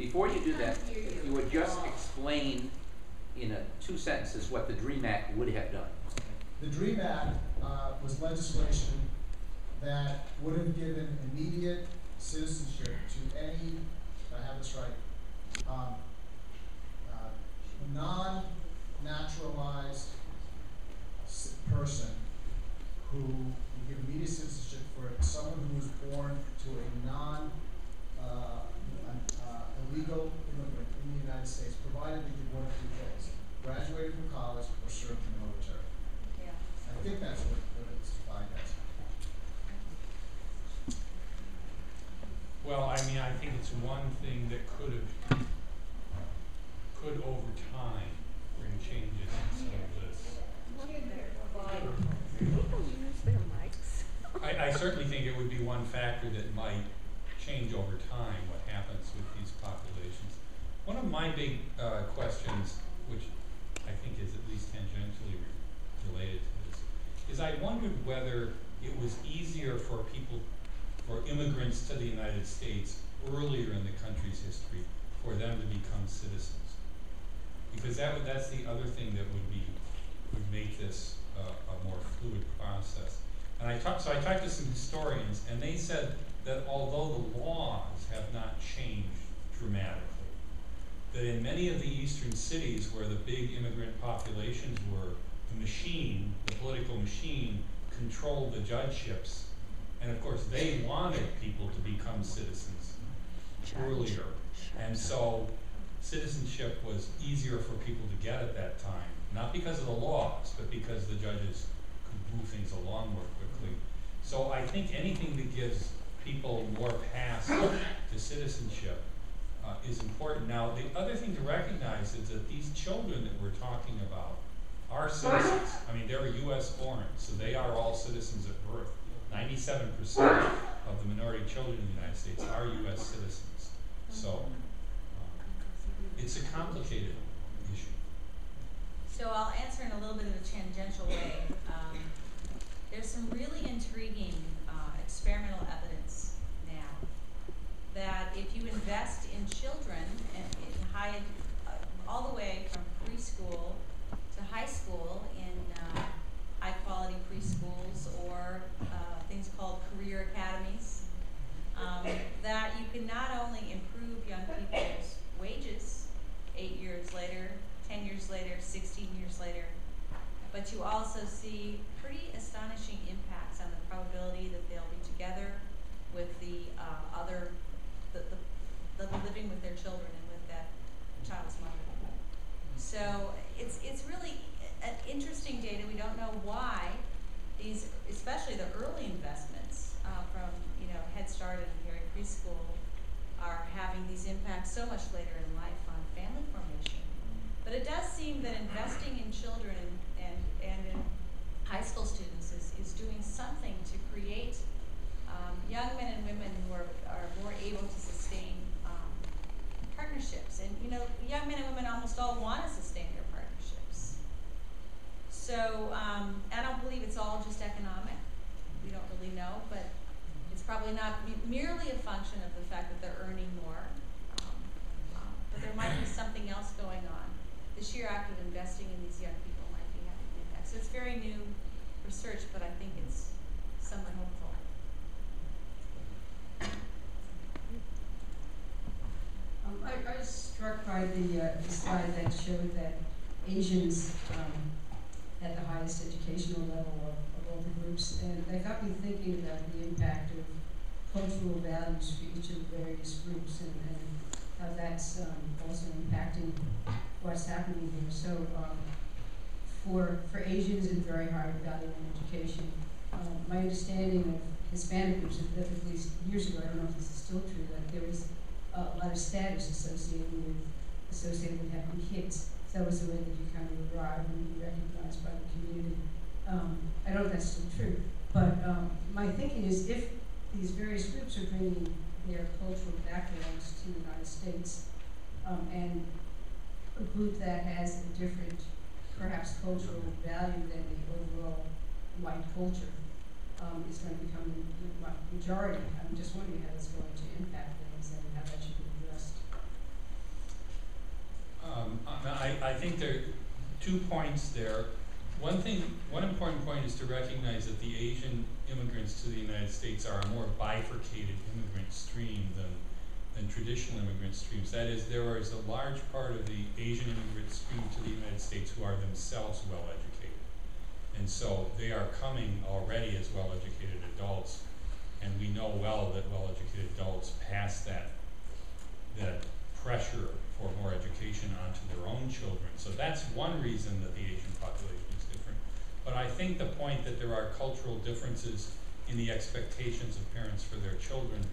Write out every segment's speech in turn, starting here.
before you do that, if you would just explain in 2 sentences what the DREAM Act would have done. The DREAM Act was legislation that would have given immediate citizenship to any, if I have this right, non-naturalized person who would give immediate citizenship for someone who was born to a illegal immigrant in the United States, provided they did one of 2 things: graduated from college or served in the military. Yeah. I think that's what it's defined as. Well, I mean, I think it's one thing that could over time bring changes in some of this. People use their mics. I certainly think it would be one factor that might change over time what happens with these populations. One of my big questions, which I think is at least tangentially related to this, is I wondered whether it was easier for immigrants to the United States earlier in the country's history for them to become citizens. Because that's the other thing that would make this a more fluid process. And I talked to some historians, and they said that although the laws have not changed dramatically, that in many of the eastern cities where the big immigrant populations were, the political machine, controlled the judgeships. And of course, they wanted people to become citizens earlier. And so citizenship was easier for people to get at that time, not because of the laws, but because the judges could move things along more quickly. So I think anything that gives people more paths to citizenship is important. Now, the other thing to recognize is that these children that we're talking about are citizens. I mean, they're US born, so they are all citizens at birth. 97% of the minority children in the United States are US citizens. So it's a complicated issue. So I'll answer in a little bit of a tangential way. There's some really intriguing experimental evidence now that if you invest in children in all the way from preschool to high school in high quality preschools or things called career academies, that you can not only improve young people's wages 8 years later, 10 years later, 16 years later, but you also see pretty astonishing impacts on the probability that they'll be together with the living with their children and with that child's mother. So it's really an interesting data. We don't know why these, especially the early investments from Head Start and Harry Preschool, are having these impacts so much later in life on family formation. But it does seem that investing in children and in high school students is doing something to create young men and women who are more able to sustain partnerships. And young men and women almost all want to sustain their partnerships. So I don't believe it's all just economic. We don't really know, but it's probably not merely a function of the fact that they're earning more. But there might be something else going on. The sheer act of investing in these young people might be having an impact. So it's very new research, but I think it's somewhat hopeful. I was struck by the slide that showed that Asians had the highest educational level of all the groups, and that got me thinking about the impact of cultural values for each of the various groups and how that's also impacting what's happening here. So for Asians, it's very high value in education. My understanding of Hispanic groups, at least years ago, I don't know if this is still true, that there was a lot of status associated with having kids. So that was the way that you kind of arrived and be recognized by the community. I don't know if that's still true, but my thinking is if these various groups are bringing their cultural backgrounds to the United States, and a group that has a different, perhaps cultural value than the overall white culture is going to become the majority. I'm just wondering how that's going to impact things and how that should be addressed. I think there are 2 points there. One important point is to recognize that the Asian immigrants to the United States are a more bifurcated immigrant stream than traditional immigrant streams. That is, there is a large part of the Asian immigrant stream to the United States who are themselves well educated. And so they are coming already as well educated adults, and we know well that well educated adults pass that pressure for more education onto their own children. So that's one reason that the Asian population is different. But I think the point that there are cultural differences in the expectations of parents for their children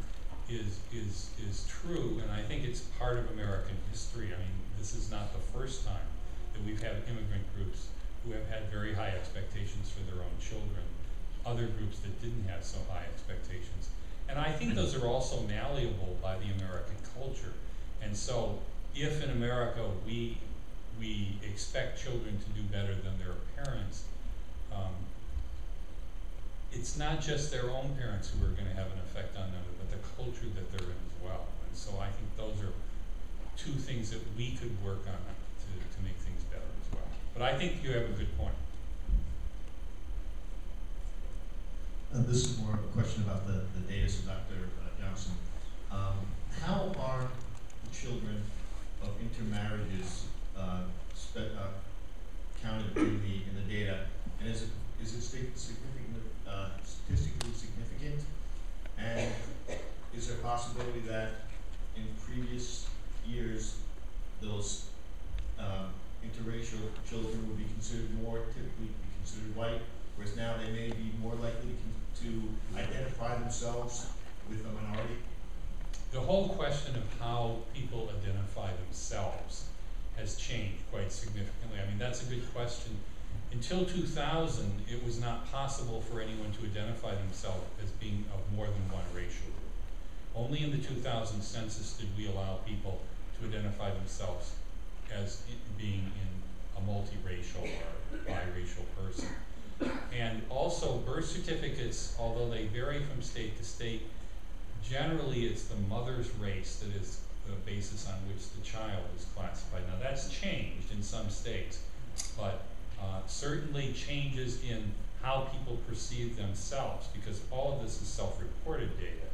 is true, and I think it's part of American history. I mean, this is not the first time that we've had immigrant groups who have had very high expectations for their own children, other groups that didn't have so high expectations. And I think those are also malleable by the American culture. And so if in America we expect children to do better than their parents, it's not just their own parents who are going to have an effect on them, but the culture that they're in as well. And so I think those are 2 things that we could work on to make things better as well. But I think you have a good point. This is more of a question about the data, so Dr. Johnson. How are the children of intermarriages counted in the data, and is it statistically significant? And is there a possibility that in previous years those interracial children would be considered typically considered white, whereas now they may be more likely to identify themselves with a minority? The whole question of how people identify themselves has changed quite significantly. I mean, that's a good question. Until 2000, it was not possible for anyone to identify themselves as being of more than one racial group. Only in the 2000 census did we allow people to identify themselves as being in a multiracial or biracial person. And also birth certificates, although they vary from state to state, generally it's the mother's race that is the basis on which the child is classified. Now that's changed in some states, but certainly changes in how people perceive themselves, because all of this is self-reported data,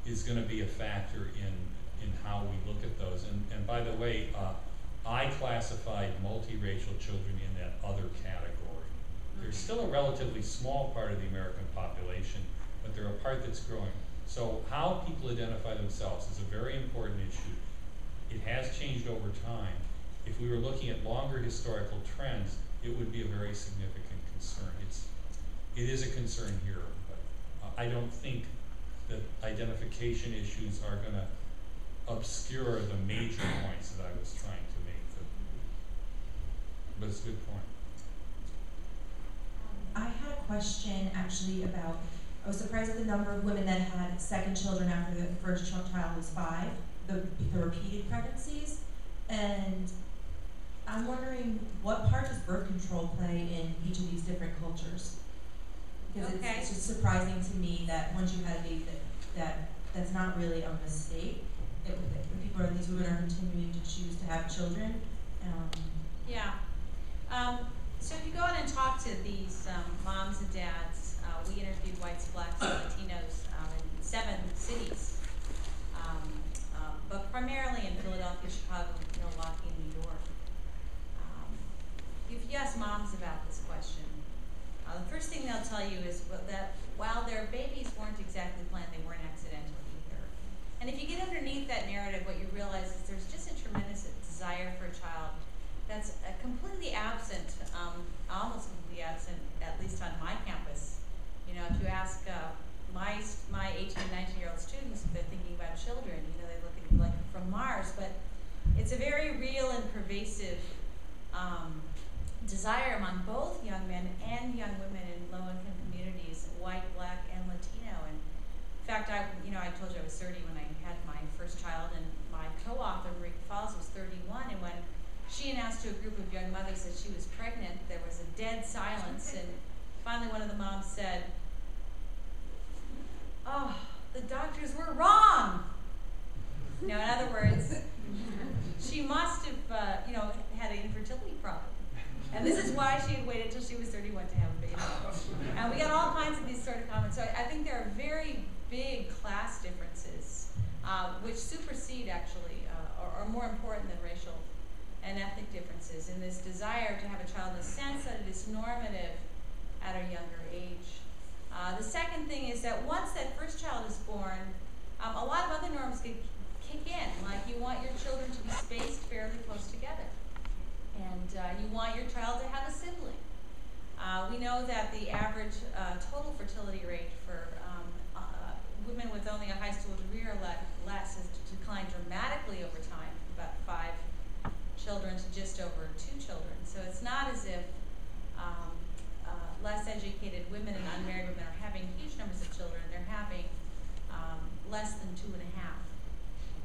is going to be a factor in how we look at those. And by the way, I classified multiracial children in that other category. They're still a relatively small part of the American population, but they're a part that's growing. So how people identify themselves is a very important issue. It has changed over time. If we were looking at longer historical trends, it would be a very significant concern. It is a concern here, but I don't think that identification issues are going to obscure the major points that I was trying to make. But it's a good point. I had a question actually about, I was surprised at the number of women that had second children after the first child was 5, the repeated pregnancies. And I'm wondering, what part does birth control play in each of these different cultures? Because it's just surprising to me that once you had a baby, that's not really a mistake. These women are continuing to choose to have children. Yeah. So if you go in and talk to these moms and dads, we interviewed whites, blacks, and Latinos in 7 cities, but primarily in Philadelphia, Chicago, Milwaukee, and New York. If you ask moms about this question, the first thing they'll tell you is that while their babies weren't exactly planned, they weren't accidental either. And if you get underneath that narrative, what you realize is there's just a tremendous desire for a child that's completely absent, almost completely absent, at least on my campus. If you ask my 18, 19-year-old students if they're thinking about children, they look at like from Mars, but it's a very real and pervasive desire among both young men and young women in low-income communities, white, black, and Latino. And in fact, I told you I was 30 when I had my first child, and my co-author, Marie Falls, was 31, and when she announced to a group of young mothers that she was pregnant, there was a dead silence, and finally one of the moms said, "Oh, the doctors were wrong." In other words, she must have, had an infertility why she had waited till she was 31 to have a baby. And we got all kinds of these sort of comments. So I think there are very big class differences, which supersede actually, or are more important than racial and ethnic differences in this desire to have a child in the sense that it is normative at a younger age. The second thing is that once that first child is born, a lot of other norms kick in, like you want your children to be spaced fairly close together, and you want your child to have a sibling. We know that the average total fertility rate for women with only a high school degree or less has declined dramatically over time, about 5 children to just over 2 children. So it's not as if less educated women and unmarried women are having huge numbers of children. They're having less than 2.5,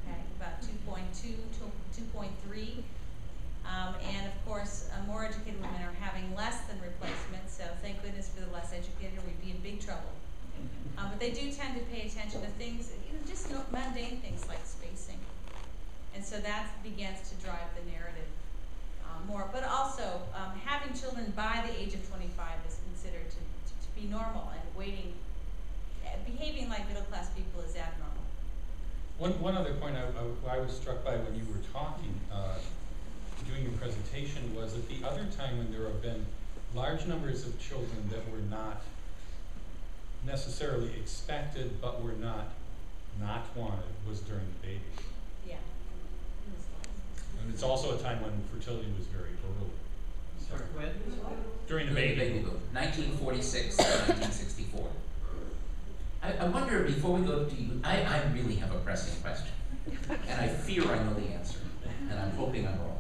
okay, about 2.2 to 2.3. And of course, more educated women are having less than replacement, so thank goodness for the less educated, or we'd be in big trouble. But they do tend to pay attention to things, just mundane things like spacing. And so that begins to drive the narrative more. But also, having children by the age of 25 is considered to be normal, and behaving like middle class people is abnormal. One other point I was struck by when you were talking, doing your presentation, was that the other time when there have been large numbers of children that were not necessarily expected but were not wanted was during the baby. Yeah. And it's also a time when fertility was very early. So When? during the baby boom. 1946 to 1964. I wonder, before we go to you, I really have a pressing question. And I fear I know the answer. And I'm hoping I'm wrong.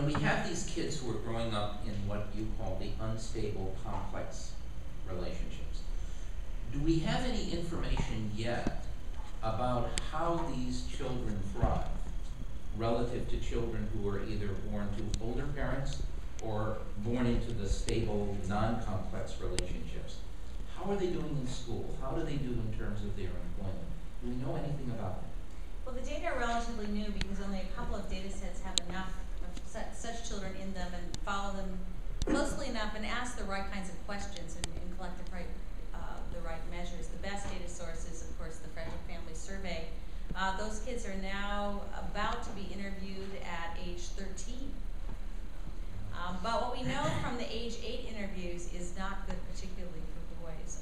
We have these kids who are growing up in what you call the unstable, complex relationships. Do we have any information yet about how these children thrive relative to children who are either born to older parents or born into the stable, non-complex relationships? How are they doing in school? How do they do in terms of their employment? Do we know anything about that? Well, the data are relatively new because only a couple of data sets have enough of such children in them, and follow them closely enough and ask the right kinds of questions and collect the right measures. The best data source is, of course, the Fragile Family Survey. Those kids are now about to be interviewed at age 13. But what we know from the age 8 interviews is not good, particularly for boys.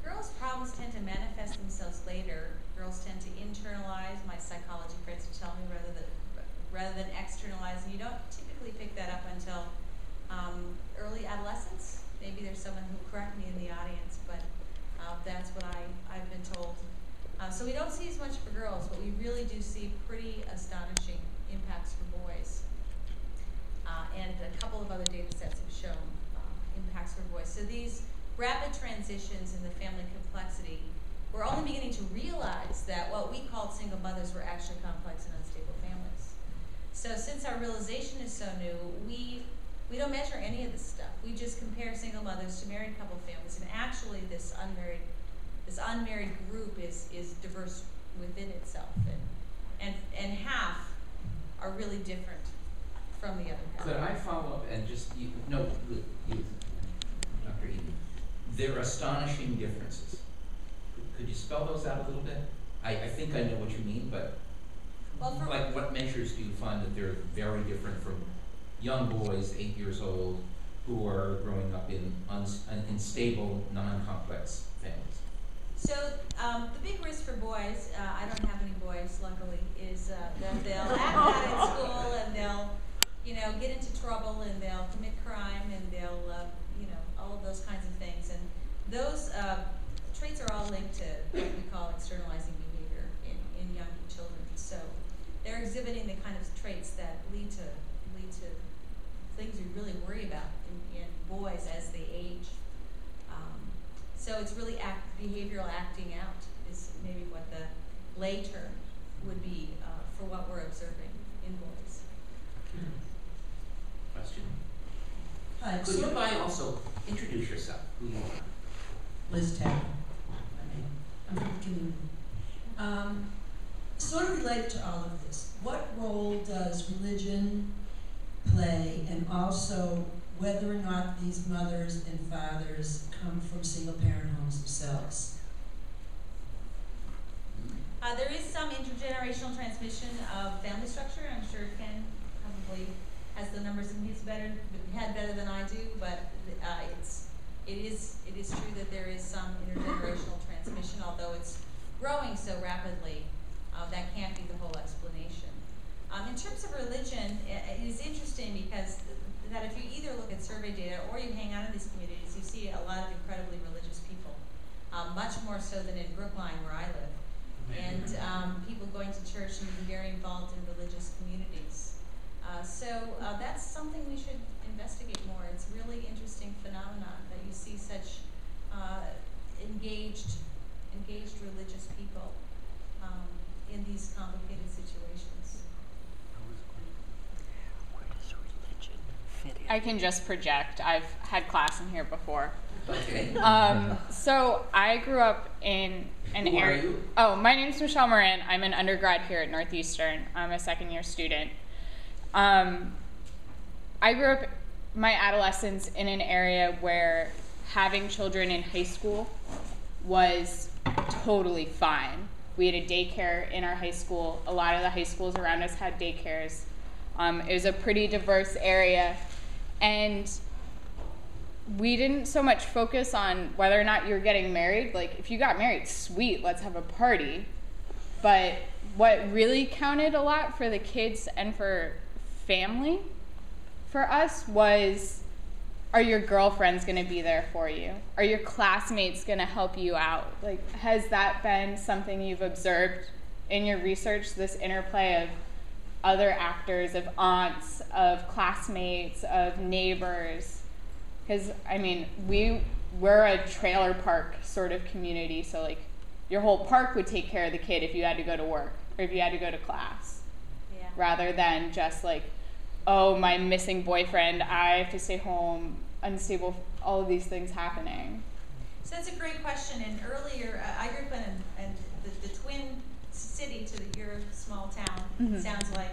Girls' problems tend to manifest themselves later. Girls tend to internalize, my psychology friends will tell me, rather than externalize. And you don't typically pick that up until early adolescence. Maybe there's someone who will correct me in the audience, but that's what I've been told. So we don't see as much for girls, but we really do see pretty astonishing impacts for boys. And a couple of other data sets have shown impacts for boys. So these rapid transitions in the family complexity, we're only beginning to realize that what we called single mothers were actually complex and unstable families. So since our realization is so new, we don't measure any of this stuff. We just compare single mothers to married couple families, and actually this unmarried group is diverse within itself, and half are really different from the other half. Could I follow up and just, Dr. Edin, there are astonishing differences. Could you spell those out a little bit? I think I know what you mean, but like what measures do you find that they're very different from young boys, 8 years old, who are growing up in stable, non-complex families? So the big risk for boys, I don't have any boys, luckily, is that they'll act out in school, and they'll get into trouble, and they'll commit crime, and they'll all of those kinds of things. And those traits are all linked to what we call externalizing behavior in young children. So they're exhibiting the kind of traits that lead to things we really worry about in boys as they age. So it's really behavioral acting out is maybe what the lay term would be for what we're observing in boys. Question? Hi, Could you also introduce yourself, who you are? Liz Tapp. I'm from the community. Sort of related to all of this, what role does religion play, and also whether or not these mothers and fathers come from single-parent homes themselves. There is some intergenerational transmission of family structure. I'm sure Ken probably has the numbers in his head better than I do, but it is true that there is some intergenerational transmission, although it's growing so rapidly. That can't be the whole explanation. In terms of religion, it is interesting because that if you either look at survey data or you hang out in these communities, you see a lot of incredibly religious people, much more so than in Brookline where I live. And people going to church and being very involved in religious communities. So that's something we should investigate more. It's a really interesting phenomenon that you see such engaged religious people in these complicated situations. Where does religion fit in? I can just project. I've had class in here before. Okay. So I grew up in an area. Who are you? Oh, my name's Michelle Moran. I'm an undergrad here at Northeastern. I'm a second-year student. I grew up my adolescence in an area where having children in high school was totally fine. We had a daycare in our high school. A lot of the high schools around us had daycares. It was a pretty diverse area, and we didn't so much focus on whether or not you were getting married. Like, if you got married, sweet, let's have a party. But what really counted a lot for the kids and for family for us was, are your girlfriends going to be there for you? Are your classmates going to help you out? Like, has that been something you've observed in your research, this interplay of other actors, of aunts, of classmates, of neighbors? Because, I mean, we're a trailer park sort of community, so like your whole park would take care of the kid if you had to go to work or if you had to go to class. Yeah. Rather than just like, oh, my missing boyfriend, I have to stay home, unstable, all of these things happening. So that's a great question. And earlier, I grew up in the twin city to your small town, Mm-hmm. it sounds like.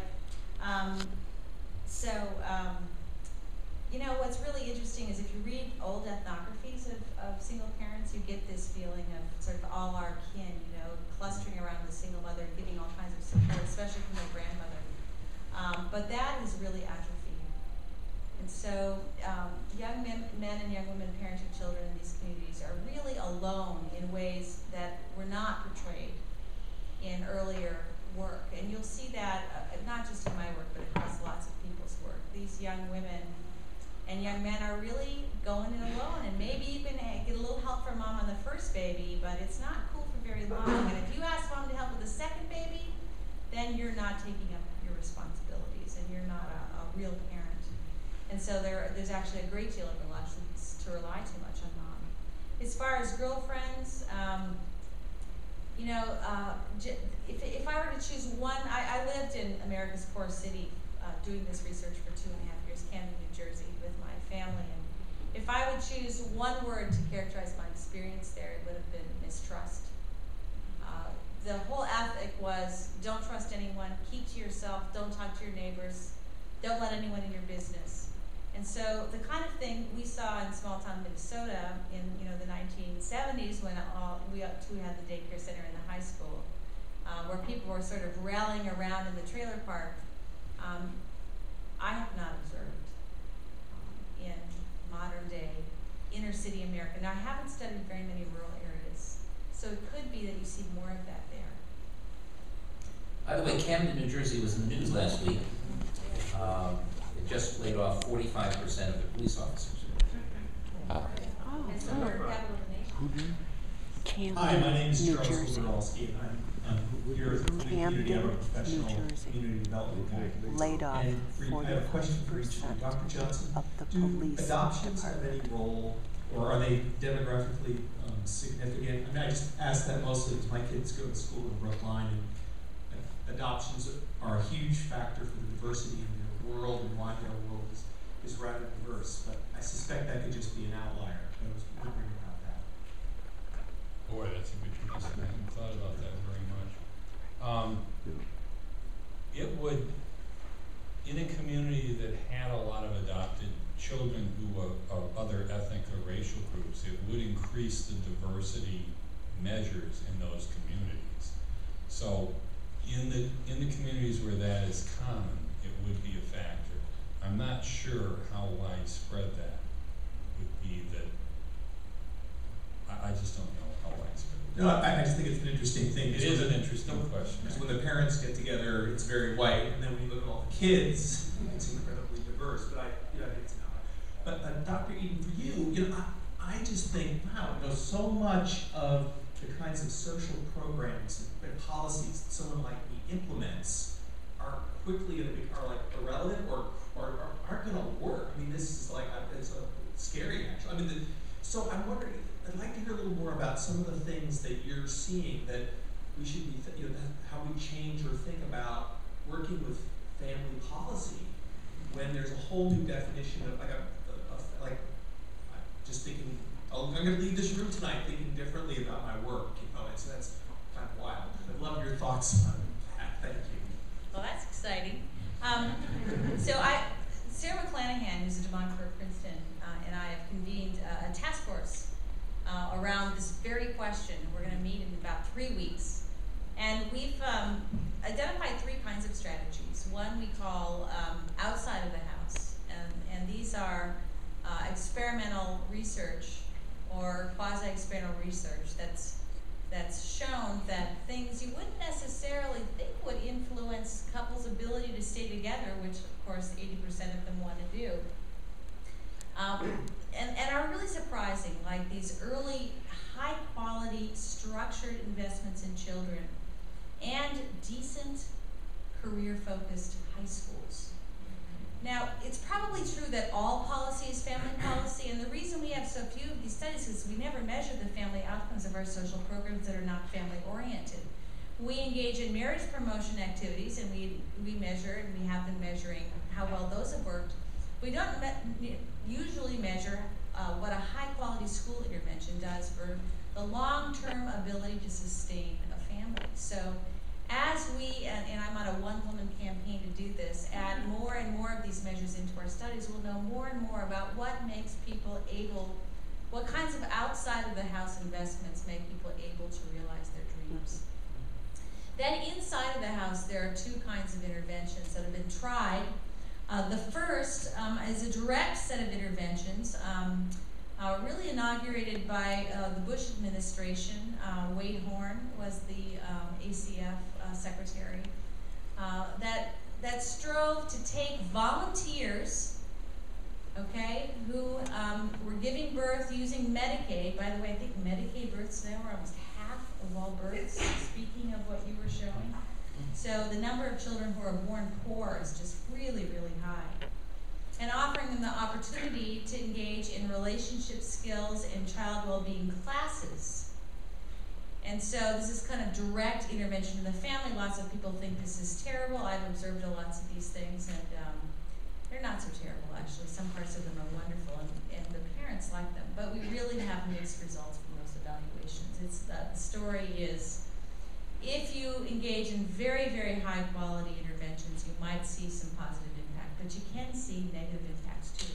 You know, what's really interesting is if you read old ethnographies of single parents, you get this feeling of sort of all our kin, you know, clustering around the single mother, getting all kinds of support, especially from their grandmother. But that is really atrophied. And so young men and young women parenting children in these communities are really alone in ways that were not portrayed in earlier work. And you'll see that not just in my work, but across lots of people's work. These young women and young men are really going it alone, and maybe you can get a little help from mom on the first baby, but it's not cool for very long. And if you ask mom to help with the second baby, then you're not taking up your responsibilities, and you're not a real parent. And so there's actually a great deal of reluctance to rely too much on mom. As far as girlfriends, you know, if I were to choose one, I lived in America's core city doing this research for 2.5 years, Camden, New Jersey, with my family. And if I would choose one word to characterize my experience there, it would have been mistrust. The whole ethic was don't trust anyone, keep to yourself, don't talk to your neighbors, don't let anyone in your business. And so the kind of thing we saw in small town Minnesota in the 1970s when we had the daycare center in the high school, where people were sort of rallying around in the trailer park, I have not observed in modern day inner city America. Now I haven't studied very many rural areas, so it could be that you see more of that there. By the way, Camden, New Jersey was in the news last week. It just laid off 45% of the police officers. It's the murder capital of the nation. Camden, Hi, my name is New Charles Jersey. Kowalski, and I'm here with the community. I'm a Camden, professional New Jersey. community development guy. Laid off And I have a question for each of you. 44% Dr. Johnson, of the do police adoptions have department. any role, or are they demographically significant? I mean, I just ask that mostly because my kids go to school in Brookline, and adoptions are a huge factor for the diversity in their world and why their world is rather diverse. But I suspect that could just be an outlier. I was wondering about that. Boy, that's a good question. I haven't thought about that very much. It would, in a community that had a lot of adopted children who were of other ethnic or racial groups, it would increase the diversity measures in those communities. So in the communities where that is common, it would be a factor. I'm not sure how widespread that would be. That I just don't know how widespread. No, I just think it's an interesting thing. It is an interesting question. Because when the parents get together, it's very white, and then when you look at all the kids, it's incredibly diverse. But I think it's not. But Dr. Edin, for you, I just think, wow, so much of the kinds of social programs and policies that someone like me implements are quickly going to be irrelevant or aren't going to work. I mean, this is it's scary actually. I mean, so I'm wondering, I'd like to hear a little more about some of the things that you're seeing that we should be, how we change or think about working with family policy when there's a whole new definition of I'm just thinking, I'm going to leave this room tonight thinking differently about my work, and so that's kind of wild. I'd love your thoughts on that. Thank you. Well, that's exciting. Sarah McClanahan, who's a demographer at Princeton, and I have convened a task force around this very question. We're going to meet in about 3 weeks. And we've identified 3 kinds of strategies. One we call outside of the house, and these are experimental research or quasi-experimental research that's shown that things you wouldn't necessarily think would influence couples' ability to stay together, which of course 80% of them want to do, and are really surprising, like these early, high-quality, structured investments in children and decent, career-focused high schools. Now, it's probably true that all policy is family policy, and the reason we have so few of these studies is we never measure the family outcomes of our social programs that are not family-oriented. We engage in marriage promotion activities, and we measure, and we have been measuring how well those have worked. We don't usually measure what a high-quality school intervention does for the long-term ability to sustain a family. So as we, and I'm on a one-woman campaign to do this, add more and more of these measures into our studies, we'll know more and more about what makes people able, what kinds of outside-of-the-house investments make people able to realize their dreams. Then inside of the house, there are 2 kinds of interventions that have been tried. The first is a direct set of interventions, really inaugurated by the Bush administration. Wade Horn was the ACF secretary, that strove to take volunteers, okay, who were giving birth using Medicaid. By the way, I think Medicaid births now are almost half of all births, speaking of what you were showing. So the number of children who are born poor is just really, really high. And offering them the opportunity to engage in relationship skills and child well-being classes. And so this is kind of direct intervention in the family. Lots of people think this is terrible. I've observed lots of these things, and they're not so terrible, actually. Some parts of them are wonderful, and the parents like them. But we really have mixed results from those evaluations. The story is, if you engage in very, very high quality interventions, you might see some positive impact, but you can see negative impacts too.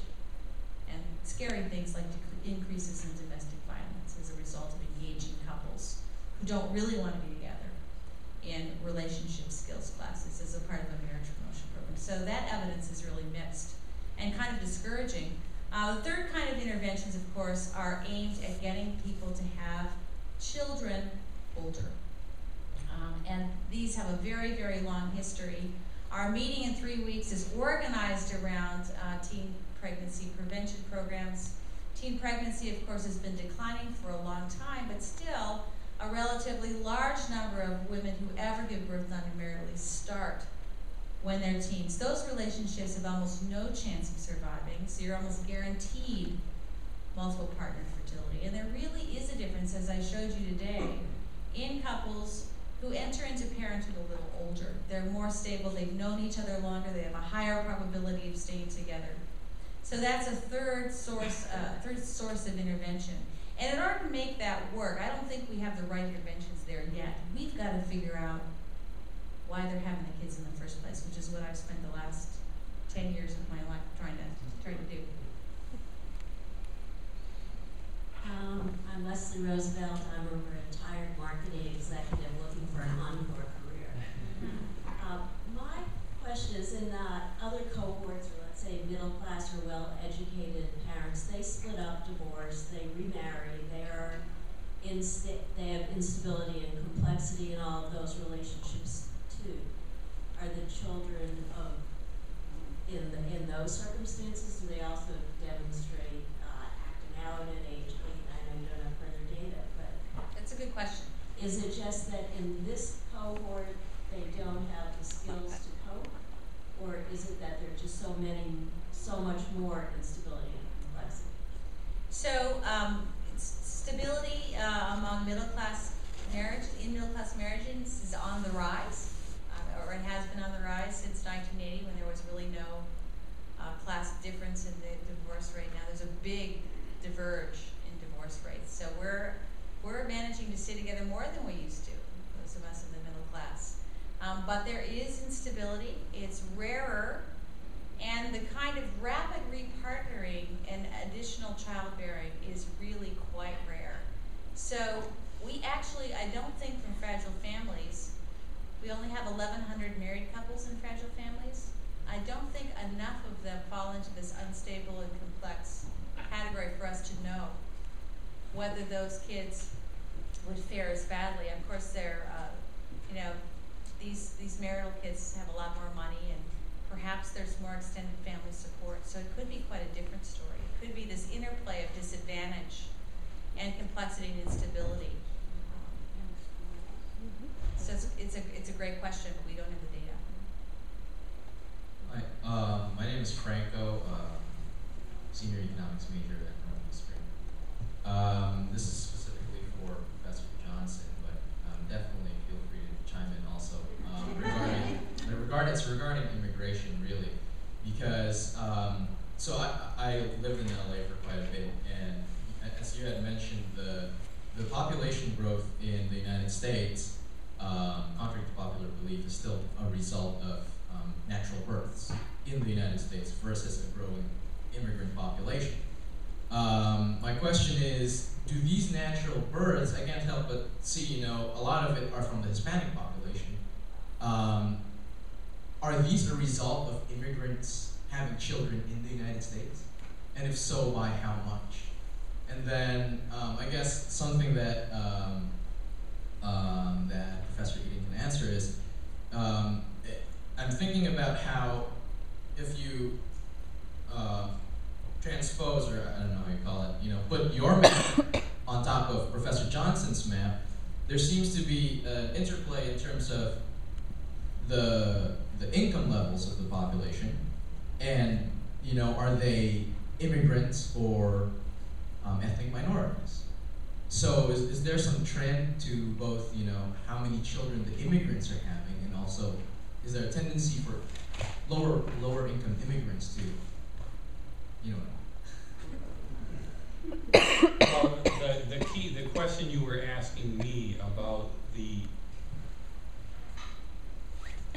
And scary things like increases in domestic violence as a result of engaging couples who don't really want to be together in relationship skills classes as a part of a marriage promotion program. So that evidence is really mixed and kind of discouraging. The third kind of interventions, of course, are aimed at getting people to have children older. And these have a very, very long history. Our meeting in 3 weeks is organized around teen pregnancy prevention programs. Teen pregnancy, of course, has been declining for a long time, but still a relatively large number of women who ever give birth non-marital start when they're teens. Those relationships have almost no chance of surviving, so you're almost guaranteed multiple partner fertility. And there really is a difference, as I showed you today, in couples who enter into parenthood a little older. They're more stable, they've known each other longer, they have a higher probability of staying together. So that's a third source of intervention. And in order to make that work, I don't think we have the right interventions there yet. We've got to figure out why they're having the kids in the first place, which is what I've spent the last 10 years of my life middle class or well-educated parents, they split up, divorce, they remarry, they have instability and complexity in all of those relationships too. Are the children in those circumstances, do they also demonstrate acting out at age 8? I know you don't have further data, but That's a good question. is it just that in this cohort they don't have the skills to cope, or is it that there are just so much more instability and complexity? So, stability among middle class marriages is on the rise, or it has been on the rise since 1980, when there was really no class difference in the divorce rate. Now there's a big diverge in divorce rates. So we're managing to stay together more than we used to, those of us in the middle class. But there is instability. It's rarer. And the kind of rapid repartnering and additional childbearing is really quite rare. So we actually, I don't think from fragile families, we only have 1,100 married couples in fragile families. I don't think enough of them fall into this unstable and complex category for us to know whether those kids would fare as badly. Of course, they're, these marital kids have a lot more money, and perhaps there's more extended family support, so it could be quite a different story. It could be this interplay of disadvantage and complexity and instability. So it's a great question, but we don't have the data. Hi, my name is Franco, senior economics major at Northeastern. This is specifically for Professor Johnson, but definitely feel free to chime in also. It's regarding immigration, really, because so I lived in LA for quite a bit, and as you had mentioned, the population growth in the United States, contrary to popular belief, is still a result of natural births in the United States versus a growing immigrant population. My question is, do these natural births, I can't help but see, a lot of it are from the Hispanic population. Are these a result of immigrants having children in the United States? And if so, by how much? And then I guess something that that Professor Edin can answer is, I'm thinking about how if you transpose, or I don't know how you call it, put your map on top of Professor Johnson's map, there seems to be an interplay in terms of the income levels of the population, and are they immigrants or ethnic minorities? So is there some trend to both, how many children the immigrants are having, and also is there a tendency for lower income immigrants to, Well, the question you were asking me about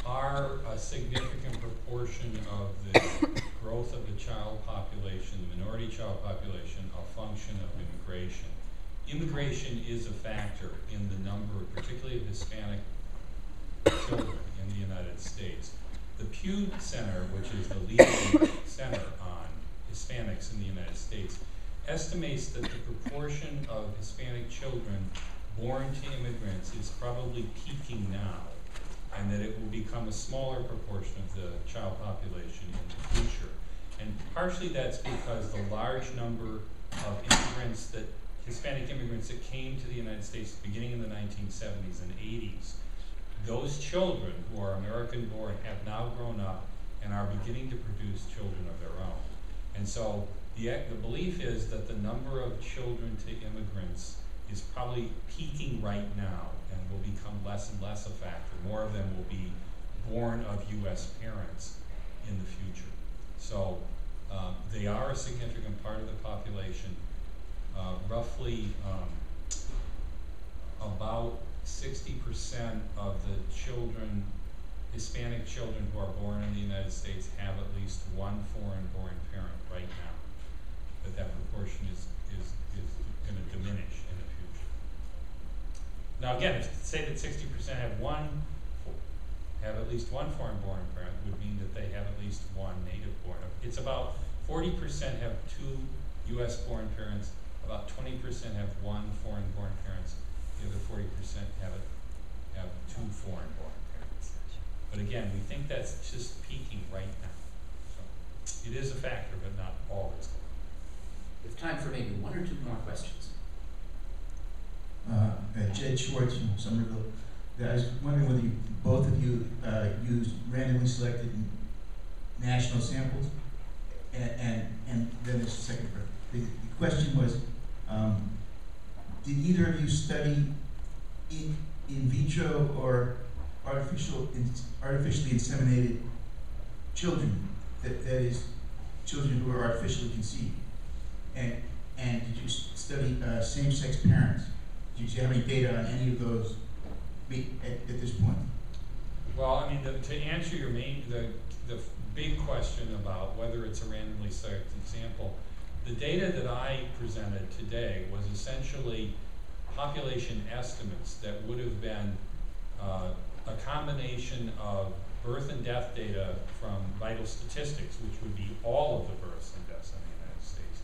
are a significant proportion of the growth of the child population, the minority child population, a function of immigration. Immigration is a factor in the number, particularly of Hispanic children in the United States. The Pew Center, which is the leading center on Hispanics in the United States, estimates that the proportion of Hispanic children born to immigrants is probably peaking now, and that it will become a smaller proportion of the child population in the future. And partially that's because the large number of immigrants, Hispanic immigrants that came to the United States beginning in the 1970s and 80s, those children who are American born have now grown up and are beginning to produce children of their own. And so the belief is that the number of children to immigrants is probably peaking right now and will become less and less a factor. More of them will be born of U.S. parents in the future. So they are a significant part of the population. Roughly about 60% of the children, Hispanic children who are born in the United States, have at least one foreign-born parent right now. But that proportion is going to diminish in the future. Now again, to say that 60% have at least one foreign-born parent would mean that they have at least one native-born. It's about 40% have 2 US-born parents, about 20% have 1 foreign-born parents, the other 40% have 2 foreign-born parents. But again, we think that's just peaking right now. So it is a factor, but not all that's going on. We have time for maybe 1 or 2 more questions. Jed Schwartz from Somerville. I was wondering whether both of you used randomly selected national samples, and then there's the second part. The question was, did either of you study in vitro or artificially inseminated children? That is, children who are artificially conceived. And did you study same-sex parents? Did you have any data on any of those at this point? Well, I mean, to answer your the big question about whether it's a randomly selected sample, the data that I presented today was essentially population estimates that would have been a combination of birth and death data from vital statistics, which would be all of the births and deaths in the United States,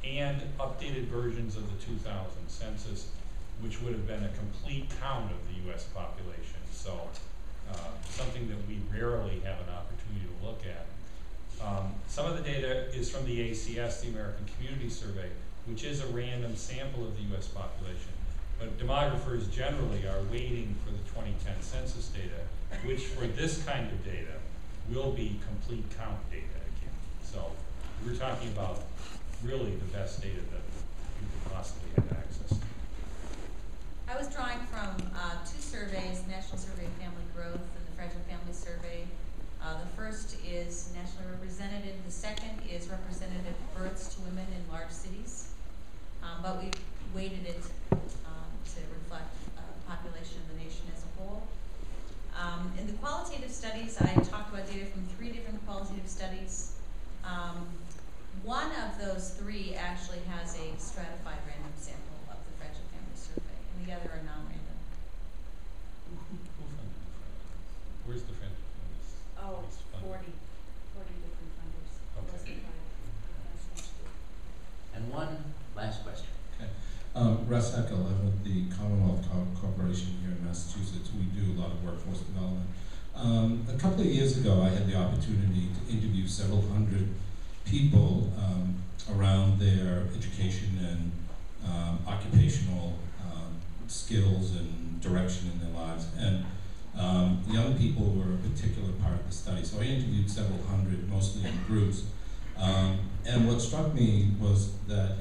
and updated versions of the 2000 census, which would have been a complete count of the U.S. population. So something that we rarely have an opportunity to look at. Some of the data is from the ACS, the American Community Survey, which is a random sample of the U.S. population. But demographers generally are waiting for the 2010 census data, which for this kind of data will be complete count data again. So we're talking about really the best data that we could possibly have access to. I was drawing from 2 surveys, National Survey of Family Growth and the Fragile Family Survey. The first is nationally representative. The second is representative births to women in large cities. But we weighted it to reflect population of the nation as a whole. In the qualitative studies, I talked about data from 3 different qualitative studies. One of those 3 actually has a stratified random sample of the Fragile Family Survey, and the other are non-random. Where's the Fragile Families? Oh, 40 different funders. Okay. And 1 last question. Okay. Russ Heckel, I'm with the Commonwealth Corporation here in Massachusetts. We do a lot of workforce development. A couple of years ago, I had the opportunity to interview several hundred people around their education and occupational skills and direction in their lives. And young people were a particular part of the study. So I interviewed several hundred, mostly in groups. And what struck me was that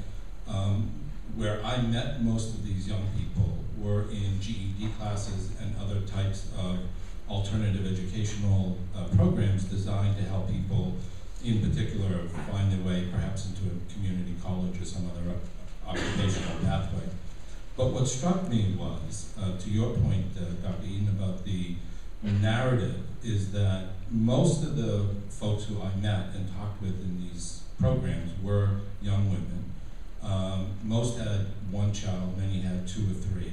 where I met most of these young people were in GED classes and other types of alternative educational programs designed to help people, in particular, find their way perhaps into a community college or some other occupational pathway. But what struck me was, to your point, Dr. Edin, about the narrative, is that most of the folks who I met and talked with in these programs were young women. Most had 1 child, many had 2 or 3.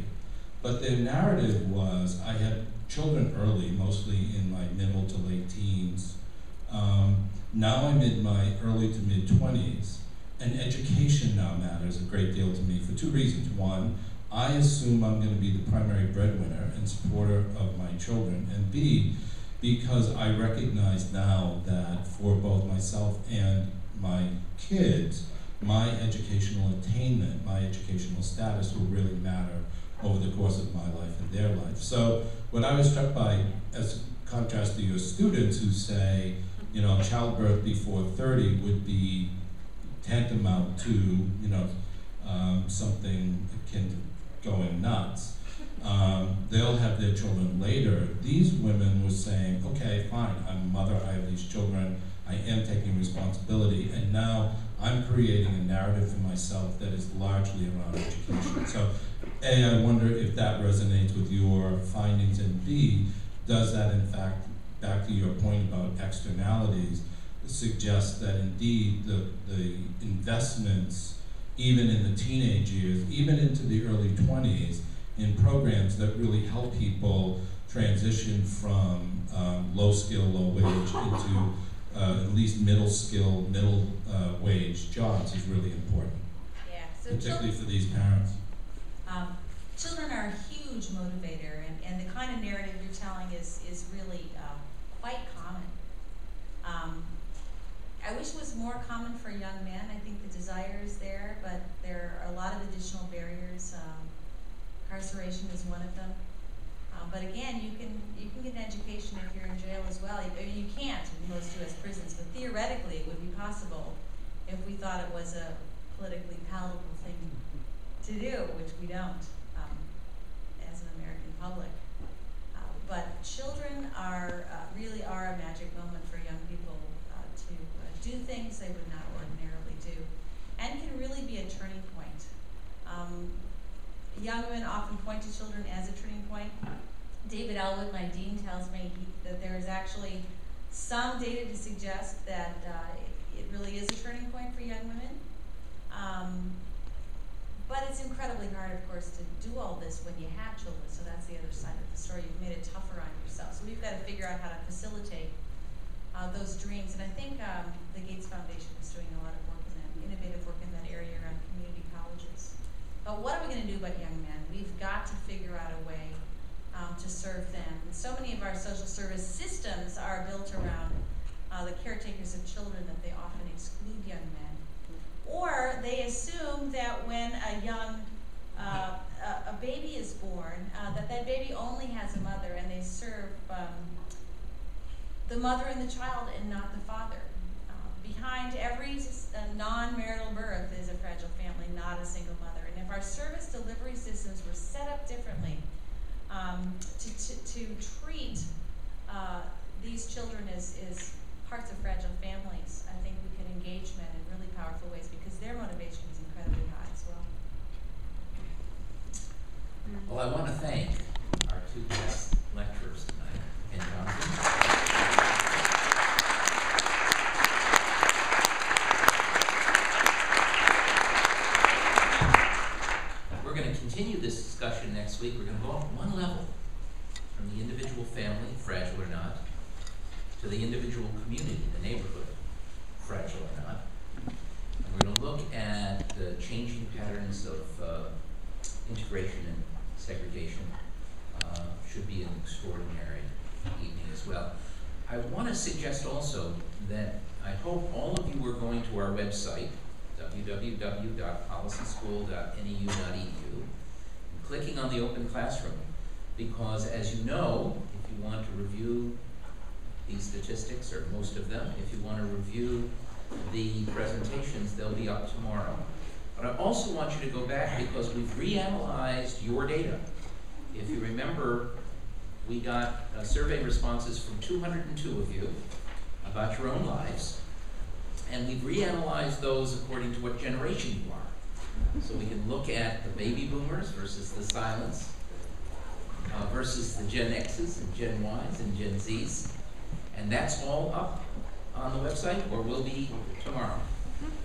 But their narrative was, I had children early, mostly in my middle to late teens. Now I'm in my early to mid 20s, and education now matters a great deal to me for 2 reasons. 1, I assume I'm going to be the primary breadwinner and supporter of my children, and B, because I recognize now that for both myself and my kids, my educational attainment, my educational status will really matter over the course of my life and their life. So what I was struck by, as contrast to your students who say, you know, childbirth before 30 would be tantamount to, you know, something akin to going nuts. They'll have their children later. These women were saying, okay, fine, I'm a mother, I have these children, I am taking responsibility, and now I'm creating a narrative for myself that is largely around education. So, A, I wonder if that resonates with your findings, and B, does that in fact, back to your point about externalities, suggest that indeed the investments, even in the teenage years, even into the early 20s, in programs that really help people transition from low skill, low wage into at least middle skill, middle wage jobs is really important, Yeah, so particularly for these parents. children are a huge motivator, and the kind of narrative you're telling is really quite common. I wish it was more common for young men. I think the desire is there, but there are a lot of additional barriers. Incarceration is one of them. But again, you can get an education if you're in jail as well. I mean, you can't in most U.S. prisons, but theoretically it would be possible if we thought it was a politically palatable thing to do, which we don't as an American public. But children are really are a magic moment for young people to do things they would not ordinarily do, and can really be a turning point. Young women often point to children as a turning point. David Elwood, my dean, tells me that there is actually some data to suggest that it really is a turning point for young women. But it's incredibly hard, of course, to do all this when you have children, so that's the other side of the story. You've made it tougher on yourself. So we've got to figure out how to facilitate those dreams. And I think the Gates Foundation is doing a lot of work in that, innovative work in that area around community colleges. But what are we going to do about young men? We've got to figure out a way to serve them. And so many of our social service systems are built around the caretakers of children that they often exclude young men. Or they assume that when a baby is born, that baby only has a mother, and they serve the mother and the child and not the father. Behind every non-marital birth is a fragile family, not a single mother. And if our service delivery systems were set up differently to treat these children as parts of fragile families, I think we could engage men in really powerful ways, because their motivation is incredibly high as well. Well, I want to thank our two guest lecturers tonight, Ken Johnson. We're going to continue this discussion next week. We're going to go up one level from the individual family, fragile or not, to the individual community, the neighborhood, fragile or not. And we're going to look at the changing patterns of integration and segregation. Should be an extraordinary evening as well. I want to suggest also that I hope all of you are going to our website, www.policyschool.neu.edu, and clicking on the open classroom, because as you know, if you want to review these statistics, or most of them, if you want to review the presentations, they'll be up tomorrow. But I also want you to go back, because we've reanalyzed your data. If you remember, we got survey responses from 202 of you about your own lives, and we've reanalyzed those according to what generation you are. So we can look at the baby boomers versus the silents, versus the Gen X's and Gen Y's and Gen Z's. And that's all up on the website, or will be tomorrow.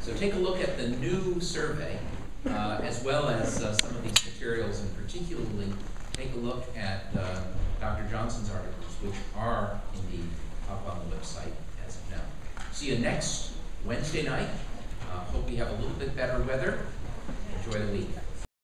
So take a look at the new survey, as well as some of these materials, and particularly take a look at Dr. Johnson's articles, which are indeed up on the website as of now. See you next Wednesday night. Hope we have a little bit better weather. Enjoy the week.